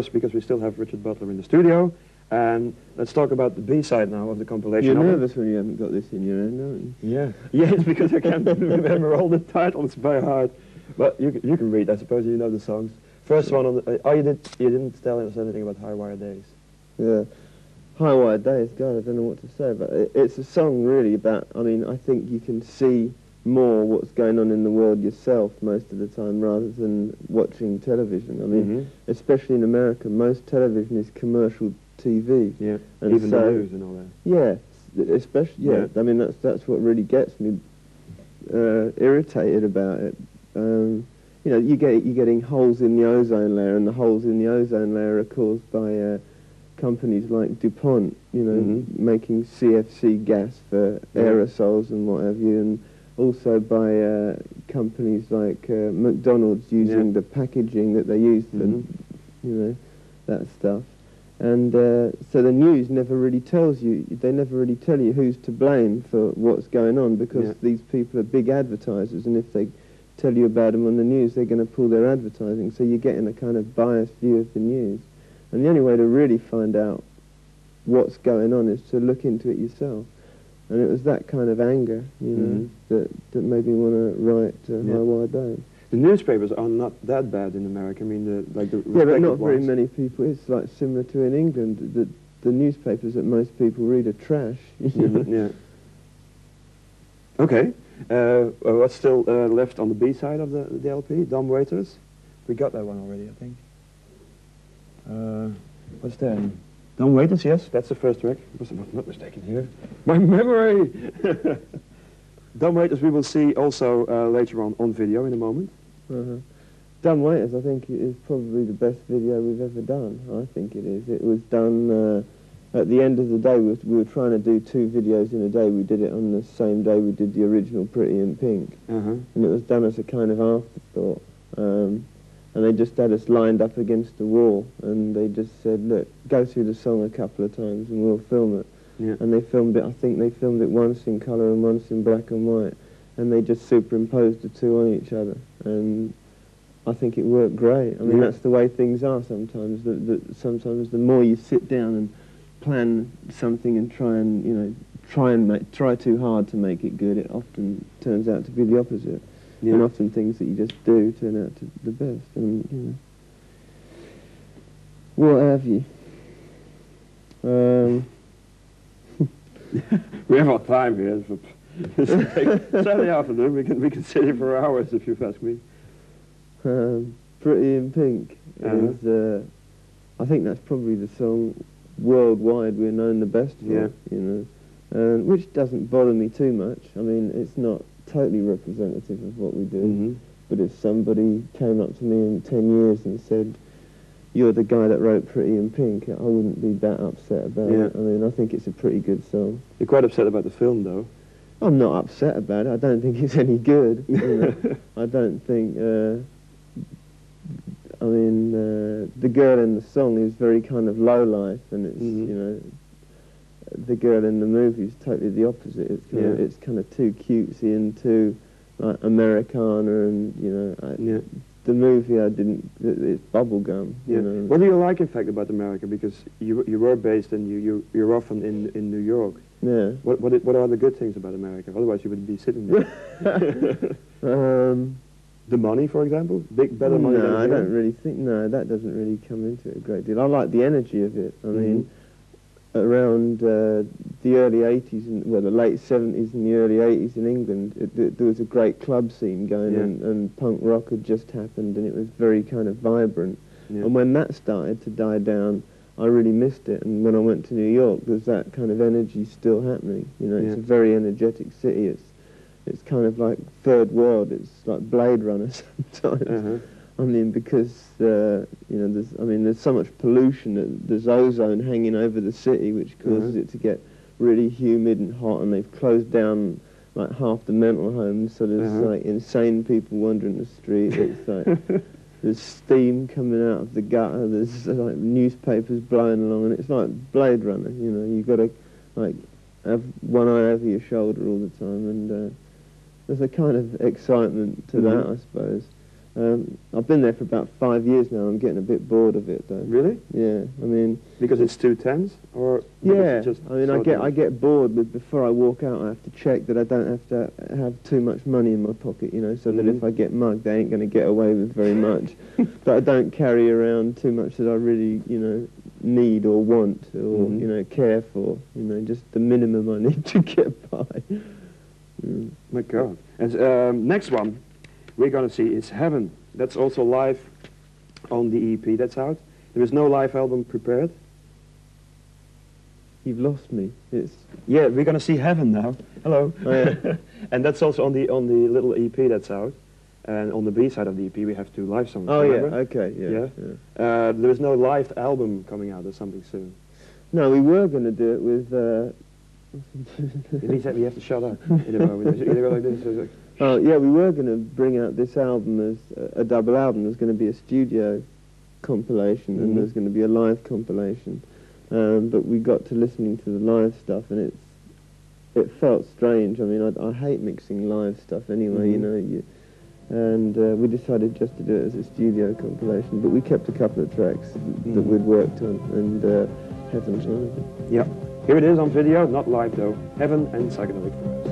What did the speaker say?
Because we still have Richard Butler in the studio, and let's talk about the B-side now of the compilation. You're nervous when you haven't got this in your hand, aren't you? Yeah, yeah, it's because I can't remember all the titles by heart. But you can read, I suppose you know the songs. First one on the, you didn't tell us anything about High Wire Days. Yeah, High Wire Days, God, I don't know what to say, but it's a song really about, I mean, I think you can see more what's going on in the world yourself most of the time rather than watching television. I mean, especially in America, most television is commercial TV. Yeah, and even the news and all that. Yeah, especially, yeah. I mean, that's what really gets me irritated about it. You know, you're getting holes in the ozone layer, and the holes in the ozone layer are caused by companies like DuPont, you know, making CFC gas for aerosols and what have you, and also by companies like McDonald's using the packaging that they use for, you know, that stuff. And so the news never really tells you, they never really tell you who's to blame for what's going on, because these people are big advertisers, and if they tell you about them on the news, they're going to pull their advertising, so you're getting a kind of biased view of the news. And the only way to really find out what's going on is to look into it yourself. And it was that kind of anger, you know, that made me want to write High Wire Days. The newspapers are not that bad in America. I mean, like the yeah, but not very many people. It's like similar to in England. The newspapers that most people read are trash. Yeah. Okay. What's still left on the B side of the LP? Dumb Waiters. We got that one already, I think. What's that? Dumb Waiters, yes, that's the first track. I'm not mistaken here. My memory! Dumb Waiters we will see also later on video in a moment. Dumb Waiters, I think, is probably the best video we've ever done. I think it is. It was done at the end of the day. We were trying to do 2 videos in a day. We did it on the same day we did the original Pretty in Pink. And it was done as a kind of afterthought. And they just had us lined up against the wall, and they just said, look, go through the song a couple of times and we'll film it. And they filmed it, I think they filmed it once in colour and once in black and white, and they just superimposed the 2 on each other, and I think it worked great. I mean, that's the way things are sometimes. Sometimes the more you sit down and plan something and try and, you know, try too hard to make it good, it often turns out to be the opposite. And often things that you just do turn out to the best, and, you know, what have you. We have our time here. It's like Saturday afternoon. We can sit here for hours if you ask me. Pretty in Pink is, I think that's probably the song worldwide we're known the best for, you know, which doesn't bother me too much. I mean, it's not totally representative of what we do, but if somebody came up to me in 10 years and said, you're the guy that wrote Pretty in Pink, I wouldn't be that upset about it. I mean, I think it's a pretty good song. You're quite upset about the film, though. I'm not upset about it. I don't think it's any good. You know? I don't think, I mean, the girl in the song is very kind of low life, and it's, you know, the girl in the movie is totally the opposite. It's kind of too cutesy and too like Americana, and, you know, the movie it's bubblegum. You know. What do you like, in fact, about America? Because you were based and you're often in New York. Yeah. What are the good things about America? Otherwise you would be sitting there. The money, for example, better money. No, I don't really think. No, that doesn't really come into it a great deal. I like the energy of it. I mean, around the early 80s, well, the late 70s and the early 80s in England, there was a great club scene going on, and punk rock had just happened, and it was very kind of vibrant. And when that started to die down, I really missed it. And when I went to New York, there's that kind of energy still happening. You know, it's a very energetic city. It's kind of like third world. It's like Blade Runner sometimes. I mean, because, you know, there's so much pollution that there's ozone hanging over the city, which causes it to get really humid and hot, and they've closed down like half the mental homes, so there's like insane people wandering the street. It's like there's steam coming out of the gutter, there's like newspapers blowing along, and it's like Blade Runner, you know. You've got to like have one eye over your shoulder all the time, and there's a kind of excitement to that, I suppose. I've been there for about 5 years now. I'm getting a bit bored of it, though. Really? Yeah, I mean... Because it's too tense, or Yeah, just I mean, I get bored with, before I walk out, I have to check that I don't have to have too much money in my pocket, you know, so that if I get mugged, they ain't going to get away with very much. But I don't carry around too much that I really, you know, need or want or, you know, care for, you know, just the minimum I need to get by. My God. And next one we're going to see is Heaven. That's also live on the EP that's out. There is no live album prepared. You've lost me. It's... Yeah, we're going to see Heaven now. Hello. Oh, yeah. And that's also on the little EP that's out. And on the B side of the EP we have 2 live songs. Oh, remember? yeah, okay, yeah. There is no live album coming out or something soon. No, we were going to do it with... It means that we have to shut up in a moment. It's either go like this or like... Oh, yeah, we were going to bring out this album as a double album. There's going to be a studio compilation and there's going to be a live compilation. But we got to listening to the live stuff and it felt strange. I mean, I hate mixing live stuff anyway, you know. And we decided just to do it as a studio compilation. But we kept a couple of tracks that we'd worked on, and Heaven's one of them. Yeah. Here it is on video, not live though. Heaven and Psychedelic Furs.